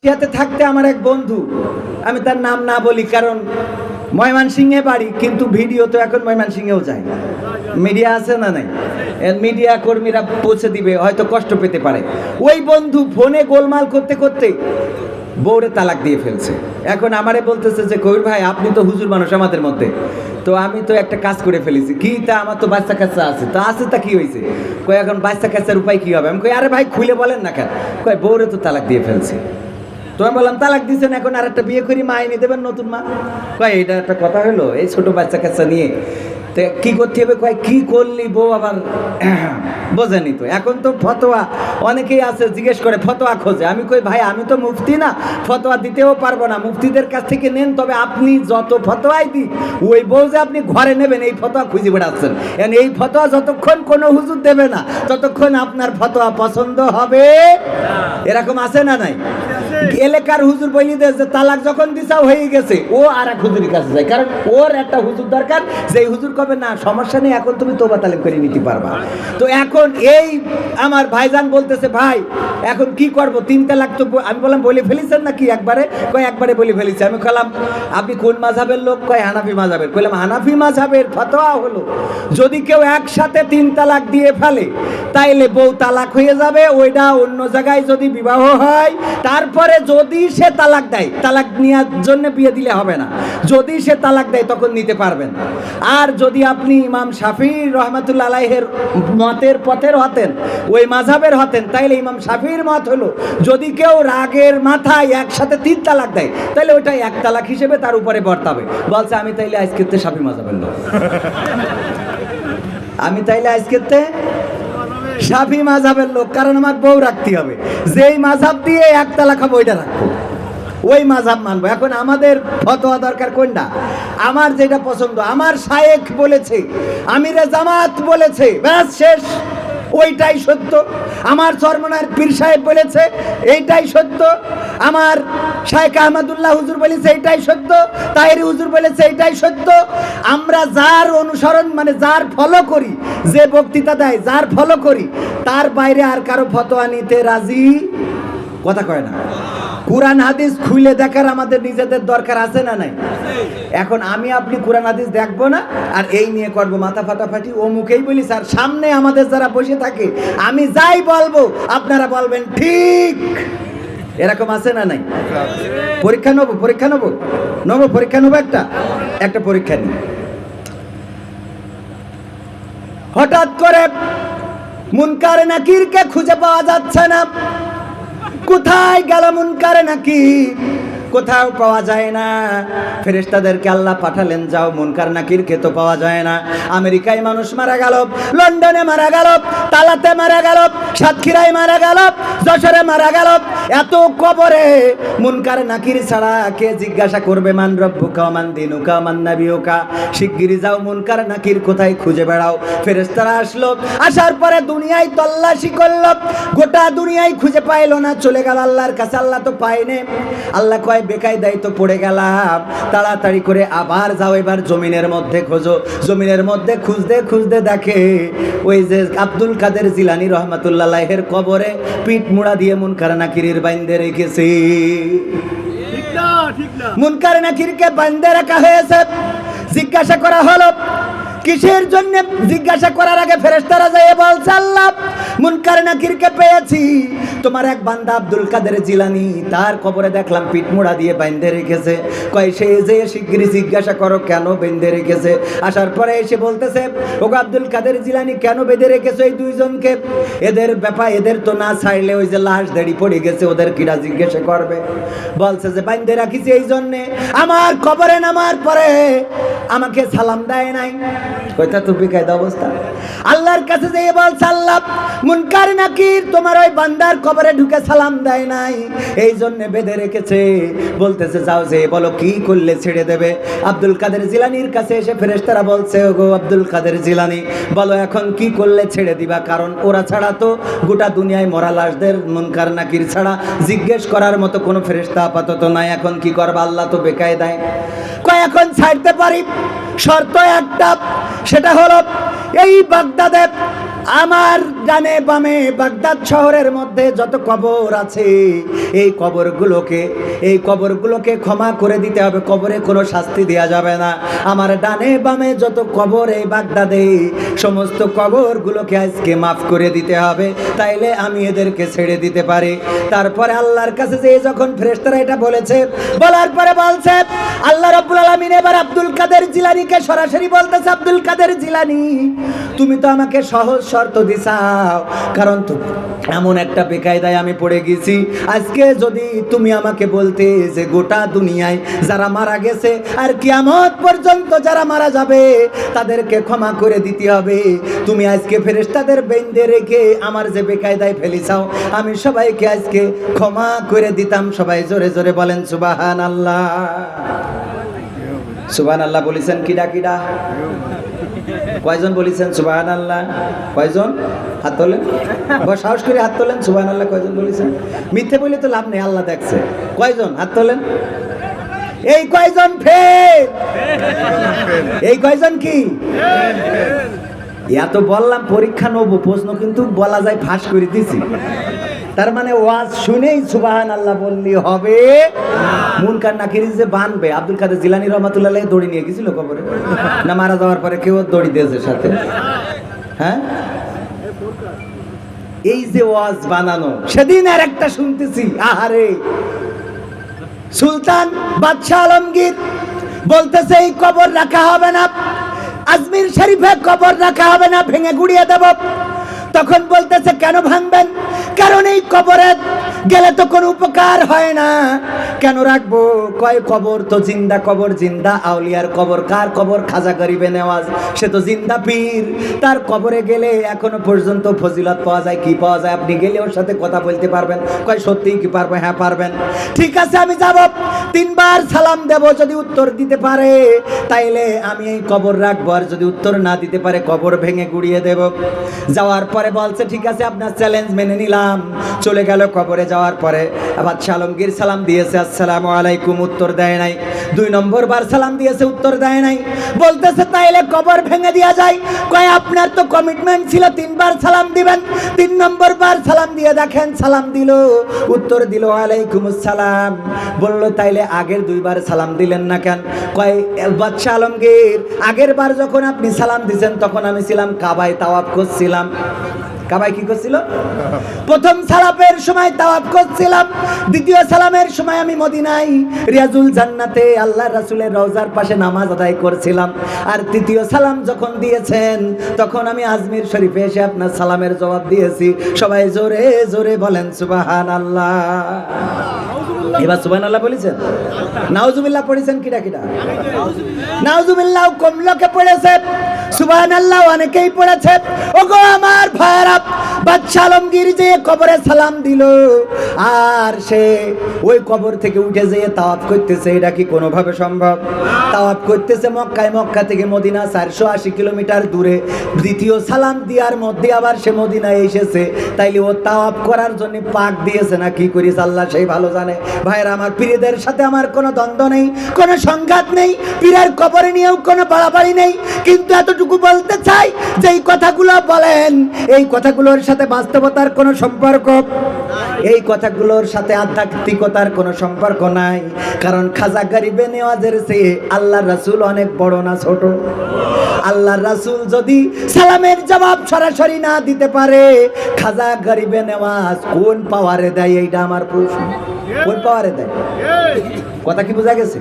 সাথে থাকতে আমার এক বন্ধু, আমি তার নাম না বলি কারণ ময়মনসিংহে বাড়ি, কিন্তু ভিডিও তো এখন ময়মনসিংহেও যায়, মিডিয়া আছে না নাই, মিডিয়া কর্মীরা পৌঁছে দিবে, হয়তো কষ্ট পেতে পারে। ওই বন্ধু ফোনে গোলমাল করতে করতে বউরে তালাক দিয়ে ফেলছে। এখন আমারে বলতেছে যে কবির ভাই আপনি তো হুজুর মানুষ আমাদের মধ্যে, তো আমি তো একটা কাজ করে ফেলেছি। কি তা? আমার তো বাচ্চা কাচ্চা আছে। তো আছে তা কি হয়েছে? কই এখন বাচ্চা কাচ্চার উপায় কি হবে? আমি কই আরে ভাই খুলে বলেন না কেন? কই বউরে তো তালাক দিয়ে ফেলছে। তো আমি বললাম তালাক দিয়েছেন, এখন আর একটা বিয়ে করি মা এনে দেবেন নতুন মা। কয় এটা একটা কথা হলো এই ছোট বাচ্চা কাচ্চা নিয়ে? তো কি করতে হবে? কয় কি করলি বউ আবার বোঝেনি। তো এখন তো ফতোয়া অনেকেই আছে জিজ্ঞেস করে, ফতোয়া খোঁজে। আমি কই ভাই আমি তো মুফতি না, ফতোয়া দিতেও পারবো না, মুফতিদের কাছ থেকে নেন। তবে আপনি যত ফতোয়াই দিন, ওই বউ যে আপনি ঘরে নেবেন এই ফতোয়া খুঁজে বেড়াচ্ছেন। এই ফতোয়া যতক্ষণ কোনো হুজুর দেবে না ততক্ষণ আপনার ফতোয়া পছন্দ হবে। এরকম আছে না নাই? এলাকার হুজুর বলি যে তালাক যখন দিশাও হয়ে গেছে, ও আর এক হুজুরের কাছে যায়, কারণ ওর একটা হুজুর দরকার, যেই হুজুর কবে না সমস্যা নেই, এখন তুমি তোবা তালাক করে নিতে পারবা। তো এখন এই আমার ভাইজান বলতেছে ভাই এখন কি করব, 3 তালাক তো। আমি বললাম বলে ফেলেছেন নাকি একবারে? কয় একবারে বলে ফেলেছি। আমি বললাম আপনি কোন মাযহাবের লোক? কয় হানাফি মাযহাবের। কইলাম হানাফি মাযহাবের ফতোয়া হলো যদি কেউ একসাথে 3 তালাক দিয়ে ফেলে তাইলে বউ তালাক হয়ে যাবে, ওইটা অন্য জায়গায় যদি বিবাহ হয়, তারপরে যদি সে তালাক দেয়, তালাক নেওয়ার জন্য বিয়ে দিলে হবে না, যদি সে তালাক দেয় তখন নিতে পারবেন। আর যদি আপনি ইমাম শাফি রহমাতুল্লাহ আলাইহির মতের পথের হতেন, ওই মাযহাবের হতেন, তাইলে ইমাম শাফির মত হলো যদি কেউ রাগের মাথায় একসাথে 3 তালাক দেয় তাহলে ওইটা 1 তালাক হিসেবে তার উপরে বর্তাবে। বলছে আমি তাইলে আজকে শাফি মাযহাবের লোক, আমি তাইলে আজকে শাফি মাযহাবের লোক, কারণ আমার বউ রাখতে হবে। যেই মাযহাব দিয়ে 1 তালাক হবে ওইটা রাখবো, ওই মাযহাব মানবো। এখন আমাদের ফতোয়া দরকার কোনটা? আমার যেটা পছন্দ, আমার শায়েখ বলেছে, আমিরে জামাত বলেছে, ব্যাস শেষ, ওইটাই সত্য। আমার চরমনার পীর সাহেব বলেছে এইটাই সত্য, আমার শায়েখ আহমদুল্লাহ হুজুর বলেছে এইটাই সত্য, তাহেরি হুজুর বলেছে এইটাই সত্য। আমরা যার অনুসরণ মানে যার ফলো করি, যে বক্তৃতা দেয় যার ফলো করি, তার বাইরে আর কারো ফতোয়া নিতে রাজি। কথা কয় না? কুরআন হাদিস খুলে দেখার আমাদের নিজেদের দরকার আছে না নাই? এখন আমি আপনি কুরআন হাদিস দেখবো না আর এই নিয়ে করবো মাথা ফাটাফাটি, ও মুখেই বলি স্যার, সামনে আমাদের যারা বসে থাকে আমি যাই বলবো আপনারা বলবেন ঠিক। এরকম আছে না নাই? পরীক্ষা নেবো, পরীক্ষা নেবো, পরীক্ষা নেবো, একটা পরীক্ষা নিই। হঠাৎ করে মুনকার নাকিরকে খুঁজে পাওয়া যাচ্ছে না। কোথায় গেল মুনকার নাকির? কোথাও পাওয়া যায় না। ফেরেশতাদেরকে আল্লাহ পাঠালেন, যাও মুনকার নাকিরকে তো পাওয়া যায় না। আমেরিকায় মানুষ মারা গেল, লন্ডনে মারা গেল, তালাতে মারা গেল, সাতক্ষীরায় মারা গেল, যশোরে মারা গেল, এত কবরে মুনকার নাকির ছাড়া কে জিজ্ঞাসা করবে মান রব্বুকা মান দিনুকা মান নাবিয়ুকা? শিগগিরই যাও মুনকার নাকির কোথায় খুঁজে বেড়াও। ফেরেশতারা আসলো, আসার পরে দুনিয়ায় তল্লাশি করলো, গোটা দুনিয়ায় খুঁজে পাইলো না, চলে গেল আল্লাহর কাছে। আল্লাহ তো পায়নি। আল্লাহ কয় বেকায়দায় তো পড়ে গেলাম, তাড়াতাড়ি করে আবার যাও, এবার জমিনের মধ্যে খোঁজো। জমিনের মধ্যে খুঁজতে খুঁজতে দেখে ওই যে আব্দুল কাদের জিলানী রহমাতুল্লাহ আলাইহির কবরে পিঠ মুড়া দিয়ে মুনকার নাকিরের বাইন্ধে রেখেছে। মুনকার নাকিরকে বাইন্ধে রাখা হয়েছে। জিজ্ঞাসা করা হলো কিসের জন্য? জিজ্ঞাসা করার আগে ফেরেশতারা যায় বলছে আল্লাহ মুনকার নাকিরকে পেয়েছি, তোমার এক বান্দা আব্দুল কাদের জিলানী, তার কবরে দেখলাম পিঠ মুড়া দিয়ে বাইন্ধে রেখেছে। কয় সে যে শিগগিরই জিজ্ঞাসা করো কেন বেঁধে রেখেছে। আসার পরে এসে বলতেছে ওগো আব্দুল কাদের জিলানী কেন বেঁধে রেখেছো এই দুইজনকে? এদের ব্যাপার, এদের তো না ছাড়লে ওই যে লাশ দেড়ি পড়ে গেছে, ওদের কিরা জিজ্ঞাসা করবে? বলছে যে বাইন্ধে রাখিছি এই জন্যে আমার কবরে নামার পরে আমাকে সালাম দেয় নাই। কয়টা তো বেকায়দা অবস্থা। আল্লাহর কাছে যেয়ে বলছে আল্লাহ মুনকার নাকির তোমার ওই বান্দার কবরে ঢুকে সালাম দেয় নাই, এই জন্য বেঁধে রেখেছে। বলতেছে যাও যে বলো কি করলে ছেড়ে দেবে। আব্দুল কাদের জিলানীর কাছে এসে ফেরেশতারা বলছে ওগো আব্দুল কাদের জিলানী বলো এখন কি করলে ছেড়ে দিবা, কারণ ওরা ছাড়া তো গোটা দুনিয়ায় মরা লাশদের মুনকার নাকির ছাড়া জিজ্ঞেস করার মতো কোনো ফেরেশতা আপাতত নাই, এখন কি করবা? আল্লাহ তো বেকায়দায়। কয় এখন ছাড়তে পারি, শর্ত একটা, সেটা হলো এই বাগদাদে আমার ডানে বামে বাগদাদ শহরের মধ্যে যত কবর আছে এই কবরগুলোকে ক্ষমা করে দিতে হবে, কবরে কোনো শাস্তি দেওয়া যাবে না। আমার ডানে বামে যত কবর এই বাগদাদে সমস্ত কবরগুলোকে আজকে মাফ করে দিতে হবে, তাইলে আমি এদেরকে ছেড়ে দিতে পারি। তারপরে আল্লাহর কাছে যে যখন ফেরেশতারা এটা বলেছে, বলার পরে বলছে আল্লাহ রাব্বুল আলামিন এবার আব্দুল কাদের জিলানীকে সরাসরি বলতেছে, আব্দুল কাদের জিলানী তুমি তো আমাকে সহজ শর্ত দিছাও, কারণ তো এমন একটা বেকায়দায় আমি পড়ে গেছি। আজকে যদি তুমি আমাকে বলতে যে গোটা দুনিয়ায় যারা মারা গেছে আর কিয়ামত পর্যন্ত যারা মারা যাবে তাদেরকে ক্ষমা করে দিতে হবে, তুমি আজকে ফেরেশতাদের বেঁধে রেখে আমার যে বেকায়দায় ফেলিছাও আমি সবাইকে আজকে ক্ষমা করে দিতাম। সবাই জোরে জোরে বলেন সুবহানাল্লাহ। সুবহানাল্লাহ বলেছেন কিডা কিডা? কয়জন বলেছেন সুবহানাল্লাহ? কয়জন? হাত তোলেন, সাহস করে হাত তোলেন। সুবহানাল্লাহ কয়জন বলেছেন? মিথ্যে বলে তো লাভ নেই, আল্লাহ দেখছে। কয়জন? হাত তোলেন। এই কয়জন ফেল? এই কয়জন কি? এত বললাম পরীক্ষা নেবো, প্রশ্ন কিন্তু বলা যায় ফাঁস করে দিছি। তার মানে ওয়াজ শুনেই সুবহানাল্লাহ বললি হবে? মুনকার নাকির যে বানবে আব্দুল কাদের জিলানী রহমাতুল্লাহ আলাইহি দড়ি নিয়ে গেছিল কবরে, না মারা যাওয়ার পরে কেউ দড়ি দিয়েছে সাথে? হ্যাঁ, এই যে ওয়াজ বানানো, সেদিন আর একটা শুনতেছি, আহারে সুলতান বাদশাহ আলমগীর বলতেছে এই কবর রাখা হবে না, আজমির শরীফে কবর রাখা হবে না, ভেঙে গুড়িয়ে দেব। তখন বলতেছে কেন ভাঙবেন? কারণ এই কবরে গেলে তো কোনো উপকার হয় না, কেন রাখবো? কয় কবর তো জিন্দা, কবর জিন্দা। আউলিয়ার কবর কার কবর? খাজা গরিবে নেওয়াজ, সে তো জিন্দা পীর, তার কবরে গেলে এখনো পর্যন্ত ফজিলত পাওয়া যায়। কি পাওয়া যায়? আপনি গেলে ওর সাথে কথা বলতে পারবেন। কয় সত্যিই কি পারবো? হ্যাঁ পারবেন। ঠিক আছে আমি যাব, 3 বার সালাম দেব, যদি উত্তর দিতে পারে তাইলে আমি এই কবর রাখবো, আর যদি উত্তর না দিতে পারে কবর ভেঙে গুড়িয়ে দেব। যাওয়ার পরে বলছে ঠিক আছে আপনার চ্যালেঞ্জ মেনে নিলাম। চলে গেল কবরে। যাওয়ার পরে বাদশাহ আলমগীর সালাম দিয়েছে, আসসালামু আলাইকুম, উত্তর দেয় নাই। 2 নম্বর বার সালাম দিয়েছে, উত্তর দেয় নাই। বলতেছে তাইলে কবর ভেঙে দেওয়া যায়? কয় আপনার তো কমিটমেন্ট ছিল 3 বার সালাম দিবেন। 3 নম্বর বার সালাম দিয়ে দেখেন, সালাম দিল, উত্তর দিল ওয়ালাইকুম আসসালাম। বলল তাইলে আগের 2 বার সালাম দিলেন না কেন? কয় বাদশাহ আলমগীর আগের বার যখন আপনি সালাম দিয়েছেন তখন আমি ছিলাম কাবায়, তাওয়াফ করছিলাম। কাবায় কি করছিল? প্রথম সালামের সময় তাওয়াফ করছিলাম, দ্বিতীয় সালামের সময় আমি মদিনায় রিয়াজুল জান্নাতে আল্লাহ রাসূলের রওজার পাশে নামাজ আদায় করছিলাম, আর তৃতীয় সালাম যখন দিয়েছেন তখন আমি আজমির শরীফে এসে আপনার সালামের জবাব দিয়েছি। সবাই জোরে জোরে বলেন সুবহানাল্লাহ। এবার সুবহানাল্লাহ বলেছেন, নাউজুবিল্লাহ পড়েছেন কিডা কিডা? নাউজুবিল্লাহ কম লোকে পড়েছে, সুবহানাল্লাহ অনেকেই পড়েছে। ওগো আমার ভাইরা, বাদশাহ আলমগীর যে কবরে সালাম দিল আর সে ওই কবর থেকে উঠে যেয়ে তাওয়াফ করতেছে, এটা কি কোনোভাবে সম্ভব? তাওয়াফ করতেছে মক্কায়, মক্কা থেকে মদিনা 480 কিলোমিটার দূরে। দ্বিতীয় সালাম দেওয়ার মধ্যে আবার সে মদিনায় এসেছে, তাইলে ও তাওয়াফ করার জন্য পাক দিয়েছে না কি করিস আল্লাহ সেই ভালো জানে। ভাইরা আমার, পীরদের সাথে আমার কোনো দ্বন্দ্ব নেই, কোনো সংঘাত নেই, পীরের কবরে নিয়েও কোনো বাড়াবাড়ি নেই, কিন্তু এতটুকু বলতে চাই যে এই কথাগুলো বলেন, এই কথাগুলোর সাথে বাস্তবতার কোনো সম্পর্ক, এই কথাগুলোর সাথে আধ্যাত্মিকতার কোনো সম্পর্ক নাই। কারণ খাজা গরিবে নেওয়াজের চেয়ে আল্লাহর রাসূল অনেক বড় না ছোট? আল্লাহর রাসূল যদি সালামের জবাব সরাসরি না দিতে পারে, খাজা গরিবে নেওয়াজ কোন পাওয়ারে দেয়? এইটা আমার প্রশ্ন। কোন পাওয়ারে দেয়? কথা কি বোঝা গেছে?